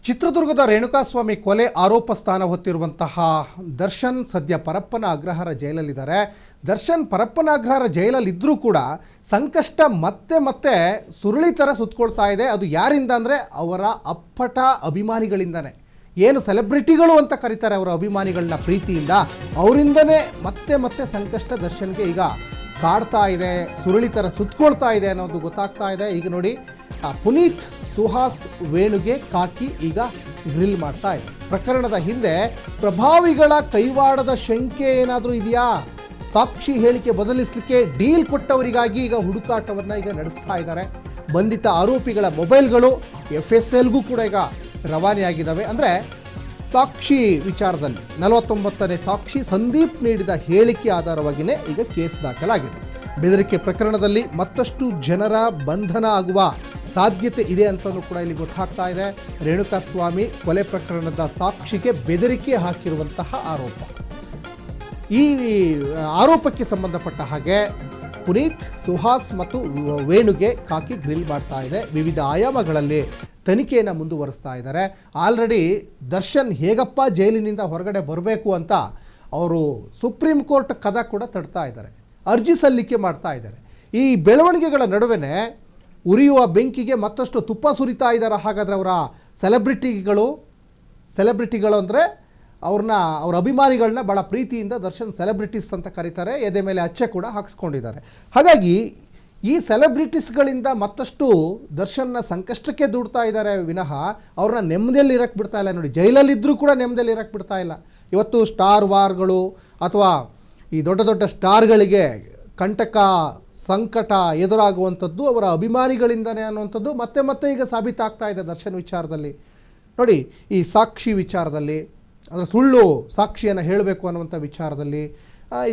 ಚಿತ್ರದುರ್ಗದ ರೇಣುಕಾಸ್ವಾಮಿ ಕೊಲೆ ಆರೋಪ ಸ್ಥಾನ ಹೊತ್ತಿರುವಂತಹ ದರ್ಶನ್ ಸದ್ಯ ಪರಪ್ಪನ ಅಗ್ರಹಾರ ಜೈಲಲ್ಲಿದ್ದಾರೆ. ದರ್ಶನ್ ಪರಪ್ಪನ ಅಗ್ರಹಾರ ಜೈಲಲ್ಲಿದ್ದರೂ ಕೂಡ ಸಂಕಷ್ಟ ಮತ್ತೆ ಮತ್ತೆ ಸುರುಳಿ ಥರ ಸುತ್ತಕೊಳ್ತಾ ಇದೆ. ಅದು ಯಾರಿಂದ ಅಂದರೆ ಅವರ ಅಪ್ಪಟ ಅಭಿಮಾನಿಗಳಿಂದನೇ. ಏನು ಸೆಲೆಬ್ರಿಟಿಗಳು ಅಂತ ಕರೀತಾರೆ ಅವರ ಅಭಿಮಾನಿಗಳನ್ನ ಪ್ರೀತಿಯಿಂದ, ಅವರಿಂದನೇ ಮತ್ತೆ ಮತ್ತೆ ಸಂಕಷ್ಟ ದರ್ಶನ್ಗೆ ಈಗ ಕಾಡ್ತಾ ಇದೆ, ಸುರುಳಿ ಥರ ಸುತ್ತಕೊಳ್ತಾ ಇದೆ ಅನ್ನೋದು ಗೊತ್ತಾಗ್ತಾ ಇದೆ. ಈಗ ನೋಡಿ, ಪುನೀತ್ ಸುಹಾಸ್ ವೇಣುಗೆ ಕಾಕಿ ಈಗ ಗ್ರಿಲ್ ಮಾಡ್ತಾ ಇದೆ. ಪ್ರಕರಣದ ಹಿಂದೆ ಪ್ರಭಾವಿಗಳ ಕೈವಾಡದ ಶಂಕೆ ಏನಾದರೂ ಇದೆಯಾ? ಸಾಕ್ಷಿ ಹೇಳಿಕೆ ಬದಲಿಸಲಿಕ್ಕೆ ಡೀಲ್ ಕೊಟ್ಟವರಿಗಾಗಿ ಈಗ ಹುಡುಕಾಟವನ್ನು ಈಗ ನಡೆಸ್ತಾ ಇದ್ದಾರೆ. ಬಂಧಿತ ಆರೋಪಿಗಳ ಮೊಬೈಲ್ಗಳು FSLಗೂ ಕೂಡ ಈಗ ರವಾನೆಯಾಗಿದ್ದಾವೆ. ಅಂದರೆ ಸಾಕ್ಷಿ ವಿಚಾರದಲ್ಲಿ 49ನೇ ಸಾಕ್ಷಿ ಸಂದೀಪ್ ನೀಡಿದ ಹೇಳಿಕೆ ಆಧಾರವಾಗಿಯೇ ಈಗ ಕೇಸ್ ದಾಖಲಾಗಿದೆ. ಬೆದರಿಕೆ ಪ್ರಕರಣದಲ್ಲಿ ಮತ್ತಷ್ಟು ಜನರ ಬಂಧನ ಆಗುವ ಸಾಧ್ಯತೆ ಇದೆ ಅಂತಲೂ ಕೂಡ ಇಲ್ಲಿ ಗೊತ್ತಾಗ್ತಾ ಇದೆ. ರೇಣುಕಾಸ್ವಾಮಿ ಕೊಲೆ ಪ್ರಕರಣದ ಸಾಕ್ಷಿಗೆ ಬೆದರಿಕೆ ಹಾಕಿರುವಂತಹ ಆರೋಪ. ಈ ಆರೋಪಕ್ಕೆ ಸಂಬಂಧಪಟ್ಟ ಹಾಗೆ ಪುನೀತ್, ಸುಹಾಸ್ ಮತ್ತು ವೇಣುಗೆ ಕಾಕಿ ಗ್ರಿಲ್ ಮಾಡ್ತಾ ಇದೆ. ವಿವಿಧ ಆಯಾಮಗಳಲ್ಲಿ ತನಿಖೆಯನ್ನು ಮುಂದುವರಿಸ್ತಾ ಇದ್ದಾರೆ. ಆಲ್ರೆಡಿ ದರ್ಶನ್ ಹೇಗಪ್ಪ ಜೈಲಿನಿಂದ ಹೊರಗಡೆ ಬರಬೇಕು ಅಂತ ಅವರು ಸುಪ್ರೀಂ ಕೋರ್ಟ್ ಕದ ಕೂಡ ತಡ್ತಾ ಇದ್ದಾರೆ, ಅರ್ಜಿ ಸಲ್ಲಿಕೆ ಮಾಡ್ತಾ ಇದ್ದಾರೆ. ಈ ಬೆಳವಣಿಗೆಗಳ ನಡುವೆ ಉರಿಯುವ ಬೆಂಕಿಗೆ ಮತ್ತಷ್ಟು ತುಪ್ಪ ಸುರಿತಾ ಇದ್ದಾರೆ. ಹಾಗಾದರೆ ಅವರ ಸೆಲೆಬ್ರಿಟಿಗಳು ಅಂದರೆ ಅವ್ರ ಅಭಿಮಾನಿಗಳನ್ನ ಭಾಳ ಪ್ರೀತಿಯಿಂದ ದರ್ಶನ್ ಸೆಲೆಬ್ರಿಟೀಸ್ ಅಂತ ಕರೀತಾರೆ. ಎದೆ ಮೇಲೆ ಅಚ್ಚೆ ಕೂಡ ಹಾಕಿಸ್ಕೊಂಡಿದ್ದಾರೆ. ಹಾಗಾಗಿ ಈ ಸೆಲೆಬ್ರಿಟೀಸ್ಗಳಿಂದ ಮತ್ತಷ್ಟು ದರ್ಶನ್ನ ಸಂಕಷ್ಟಕ್ಕೆ ದೂಡ್ತಾ ಇದ್ದಾರೆ ವಿನಃ ಅವ್ರನ್ನ ನೆಮ್ಮದಿಯಲ್ಲಿ ಇರಕ್ಕೆ ಬಿಡ್ತಾ ಇಲ್ಲ. ನೋಡಿ, ಜೈಲಲ್ಲಿದ್ದರೂ ಕೂಡ ನೆಮ್ಮದಿಯಲ್ಲಿ ಇರಕ್ಕೆ ಬಿಡ್ತಾ ಇಲ್ಲ. ಇವತ್ತು ಸ್ಟಾರ್ ವಾರ್ಗಳು ಅಥವಾ ಈ ದೊಡ್ಡ ದೊಡ್ಡ ಸ್ಟಾರ್ಗಳಿಗೆ ಕಂಟಕ ಸಂಕಟ ಎದುರಾಗುವಂಥದ್ದು ಅವರ ಅಭಿಮಾನಿಗಳಿಂದನೇ ಅನ್ನುವಂಥದ್ದು ಮತ್ತೆ ಮತ್ತೆ ಈಗ ಸಾಬೀತಾಗ್ತಾ ಇದೆ ದರ್ಶನ್ ವಿಚಾರದಲ್ಲಿ. ನೋಡಿ, ಈ ಸಾಕ್ಷಿ ವಿಚಾರದಲ್ಲಿ, ಅಂದರೆ ಸುಳ್ಳು ಸಾಕ್ಷಿಯನ್ನು ಹೇಳಬೇಕು ಅನ್ನುವಂಥ ವಿಚಾರದಲ್ಲಿ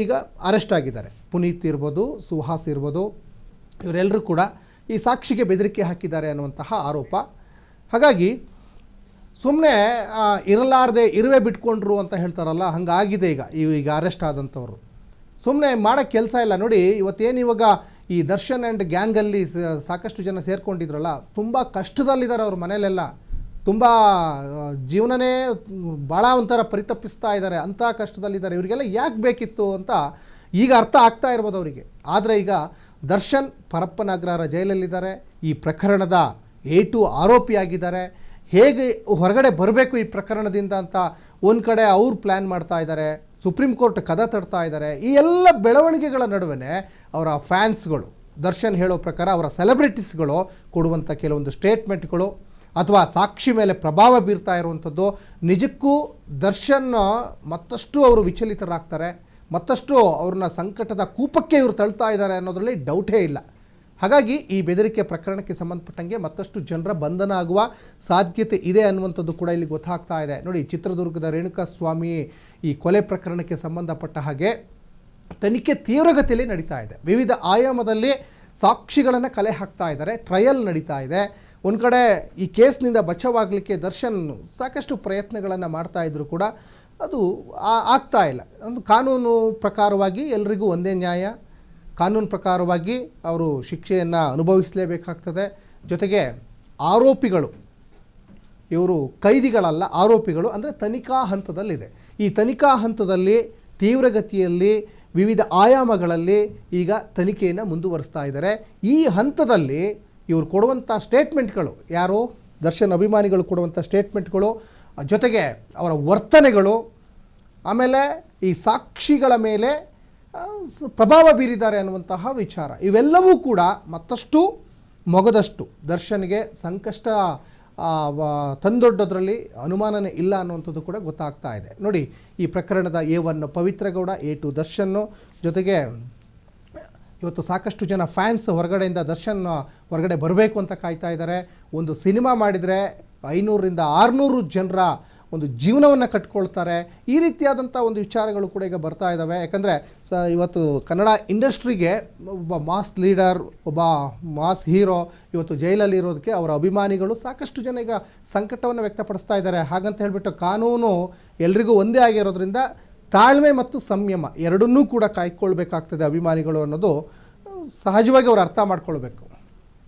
ಈಗ ಅರೆಸ್ಟ್ ಆಗಿದ್ದಾರೆ. ಪುನೀತ್ ಇರ್ಬೋದು, ಸುಹಾಸ್ ಇರ್ಬೋದು, ಇವರೆಲ್ಲರೂ ಕೂಡ ಈ ಸಾಕ್ಷಿಗೆ ಬೆದರಿಕೆ ಹಾಕಿದ್ದಾರೆ ಅನ್ನುವಂತಹ ಆರೋಪ. ಹಾಗಾಗಿ ಸುಮ್ಮನೆ ಇರಲಾರದೆ ಇರುವೆ ಬಿಟ್ಕೊಂಡ್ರು ಅಂತ ಹೇಳ್ತಾರಲ್ಲ, ಹಂಗಾಗಿದೆ ಈಗ ಅರೆಸ್ಟ್ ಆದಂಥವ್ರು. ಸುಮ್ಮನೆ ಮಾಡೋಕ್ಕೆ ಕೆಲಸ ಇಲ್ಲ. ನೋಡಿ, ಇವಾಗ ಈ ದರ್ಶನ್ ಆ್ಯಂಡ್ ಗ್ಯಾಂಗಲ್ಲಿ ಸಾಕಷ್ಟು ಜನ ಸೇರ್ಕೊಂಡಿದ್ರಲ್ಲ, ತುಂಬ ಕಷ್ಟದಲ್ಲಿದ್ದಾರೆ. ಅವ್ರ ಮನೇಲೆಲ್ಲ ತುಂಬ ಜೀವನನೇ ಭಾಳ ಒಂಥರ ಪರಿತಪಿಸ್ತಾ ಇದ್ದಾರೆ, ಅಂಥ ಕಷ್ಟದಲ್ಲಿದ್ದಾರೆ. ಇವರಿಗೆಲ್ಲ ಯಾಕೆ ಬೇಕಿತ್ತು ಅಂತ ಈಗ ಅರ್ಥ ಆಗ್ತಾ ಇರ್ಬೋದು ಅವರಿಗೆ. ಆದರೆ ಈಗ ದರ್ಶನ್ ಪರಪ್ಪನ ಅಗ್ರಹಾರ ಜೈಲಲ್ಲಿದ್ದಾರೆ. ಈ ಪ್ರಕರಣದ A2 ಆರೋಪಿಯಾಗಿದ್ದಾರೆ. ಹೇಗೆ ಹೊರಗಡೆ ಬರಬೇಕು ಈ ಪ್ರಕರಣದಿಂದ ಅಂತ ಒಂದು ಕಡೆ ಅವ್ರು ಪ್ಲ್ಯಾನ್ ಮಾಡ್ತಾ ಇದ್ದಾರೆ, ಸುಪ್ರೀಂ ಕೋರ್ಟ್ ಕದ ತಡ್ತಾ ಇದ್ದಾರೆ. ಈ ಎಲ್ಲ ಬೆಳವಣಿಗೆಗಳ ನಡುವೆ ಅವರ ಫ್ಯಾನ್ಸ್ಗಳು, ದರ್ಶನ್ ಹೇಳೋ ಪ್ರಕಾರ ಅವರ ಸೆಲೆಬ್ರಿಟೀಸ್ಗಳು ಕೊಡುವಂಥ ಕೆಲವೊಂದು ಸ್ಟೇಟ್ಮೆಂಟ್ಗಳು ಅಥವಾ ಸಾಕ್ಷಿ ಮೇಲೆ ಪ್ರಭಾವ ಬೀರ್ತಾ ಇರುವಂಥದ್ದು ನಿಜಕ್ಕೂ ದರ್ಶನ್ ಮತ್ತಷ್ಟು ಅವರು ವಿಚಲಿತರಾಗ್ತಾರೆ, ಮತ್ತಷ್ಟು ಅವ್ರನ್ನ ಸಂಕಟದ ಕೂಪಕ್ಕೆ ಇವರು ತಳ್ತಾ ಇದ್ದಾರೆ ಅನ್ನೋದರಲ್ಲಿ ಡೌಟೇ ಇಲ್ಲ. ಹಾಗಾಗಿ ಈ ಬೆದರಿಕೆ ಪ್ರಕರಣಕ್ಕೆ ಸಂಬಂಧಪಟ್ಟಂಗೆ ಮತ್ತಷ್ಟು ಜನರ ಬಂಧನ ಆಗುವ ಸಾಧ್ಯತೆ ಇದೆ ಅನ್ನುವಂಥದ್ದು ಕೂಡ ಇಲ್ಲಿ ಗೊತ್ತಾಗ್ತಾ ಇದೆ. ನೋಡಿ, ಚಿತ್ರದುರ್ಗದ ರೇಣುಕಾಸ್ವಾಮಿ ಈ ಕೊಲೆ ಪ್ರಕರಣಕ್ಕೆ ಸಂಬಂಧಪಟ್ಟ ಹಾಗೆ ತನಿಖೆ ತೀವ್ರಗತಿಯಲ್ಲಿ ನಡೀತಾ ಇದೆ. ವಿವಿಧ ಆಯಾಮದಲ್ಲಿ ಸಾಕ್ಷಿಗಳನ್ನು ಕಲೆ ಹಾಕ್ತಾ ಇದ್ದಾರೆ, ಟ್ರಯಲ್ ನಡೀತಾ ಇದೆ. ಒಂದು ಕಡೆ ಈ ಕೇಸ್ನಿಂದ ಬಚಾವಾಗಲಿಕ್ಕೆ ದರ್ಶನ್ ಸಾಕಷ್ಟು ಪ್ರಯತ್ನಗಳನ್ನು ಮಾಡ್ತಾ ಇದ್ದರೂ ಕೂಡ ಅದು ಆಗ್ತಾ ಇಲ್ಲ. ಒಂದು ಕಾನೂನು ಪ್ರಕಾರವಾಗಿ ಎಲ್ರಿಗೂ ಒಂದೇ ನ್ಯಾಯ, ಕಾನೂನು ಪ್ರಕಾರವಾಗಿ ಅವರು ಶಿಕ್ಷೆಯನ್ನು ಅನುಭವಿಸಲೇಬೇಕಾಗ್ತದೆ. ಜೊತೆಗೆ ಆರೋಪಿಗಳು ಇವರು ಕೈದಿಗಳಲ್ಲ, ಆರೋಪಿಗಳು. ಅಂದರೆ ತನಿಖಾ ಹಂತದಲ್ಲಿದೆ. ಈ ತನಿಖಾ ಹಂತದಲ್ಲಿ ತೀವ್ರಗತಿಯಲ್ಲಿ ವಿವಿಧ ಆಯಾಮಗಳಲ್ಲಿ ಈಗ ತನಿಖೆಯನ್ನು ಮುಂದುವರಿಸ್ತಾ ಇದ್ದಾರೆ. ಈ ಹಂತದಲ್ಲಿ ಇವರು ಕೊಡುವಂಥ ಸ್ಟೇಟ್ಮೆಂಟ್ಗಳು, ಯಾರು ದರ್ಶನ್ ಅಭಿಮಾನಿಗಳು ಕೊಡುವಂಥ ಸ್ಟೇಟ್ಮೆಂಟ್ಗಳು, ಜೊತೆಗೆ ಅವರ ವರ್ತನೆಗಳು, ಆಮೇಲೆ ಈ ಸಾಕ್ಷಿಗಳ ಮೇಲೆ ಪ್ರಭಾವ ಬೀರಿದ್ದಾರೆ ಅನ್ನುವಂತಹ ವಿಚಾರ, ಇವೆಲ್ಲವೂ ಕೂಡ ಮತ್ತಷ್ಟು ಮೊಗದಷ್ಟು ದರ್ಶನ್ಗೆ ಸಂಕಷ್ಟ ತಂದೊಡ್ಡೋದ್ರಲ್ಲಿ ಅನುಮಾನನೇ ಇಲ್ಲ ಅನ್ನುವಂಥದ್ದು ಕೂಡ ಗೊತ್ತಾಗ್ತಾ ಇದೆ. ನೋಡಿ, ಈ ಪ್ರಕರಣದ A1 ಪವಿತ್ರ ಗೌಡ, A2 ದರ್ಶನ್ನು, ಜೊತೆಗೆ ಇವತ್ತು ಸಾಕಷ್ಟು ಜನ ಫ್ಯಾನ್ಸ್ ಹೊರಗಡೆಯಿಂದ ದರ್ಶನ್ ಹೊರಗಡೆ ಬರಬೇಕು ಅಂತ ಕಾಯ್ತಾ ಇದ್ದಾರೆ. ಒಂದು ಸಿನಿಮಾ ಮಾಡಿದರೆ 500ರಿಂದ 600 ಜನರ ಒಂದು ಜೀವನವನ್ನು ಕಟ್ಕೊಳ್ತಾರೆ. ಈ ರೀತಿಯಾದಂಥ ಒಂದು ವಿಚಾರಗಳು ಕೂಡ ಈಗ ಬರ್ತಾ ಇದ್ದಾವೆ. ಯಾಕಂದರೆ ಇವತ್ತು ಕನ್ನಡ ಇಂಡಸ್ಟ್ರಿಗೆ ಒಬ್ಬ ಮಾಸ್ ಲೀಡರ್, ಒಬ್ಬ ಮಾಸ್ ಹೀರೋ ಇವತ್ತು ಜೈಲಲ್ಲಿ ಇರೋದಕ್ಕೆ ಅವರ ಅಭಿಮಾನಿಗಳು ಸಾಕಷ್ಟು ಜನ ಈಗ ಸಂಕಟವನ್ನು ವ್ಯಕ್ತಪಡಿಸ್ತಾ ಇದ್ದಾರೆ. ಹಾಗಂತ ಹೇಳಿಬಿಟ್ಟು ಕಾನೂನು ಎಲ್ರಿಗೂ ಒಂದೇ ಆಗಿರೋದ್ರಿಂದ ತಾಳ್ಮೆ ಮತ್ತು ಸಂಯಮ ಎರಡನ್ನೂ ಕೂಡ ಕಾಯ್ಕೊಳ್ಬೇಕಾಗ್ತದೆ ಅಭಿಮಾನಿಗಳು ಅನ್ನೋದು ಸಹಜವಾಗಿ ಅವರು ಅರ್ಥ ಮಾಡ್ಕೊಳ್ಬೇಕು.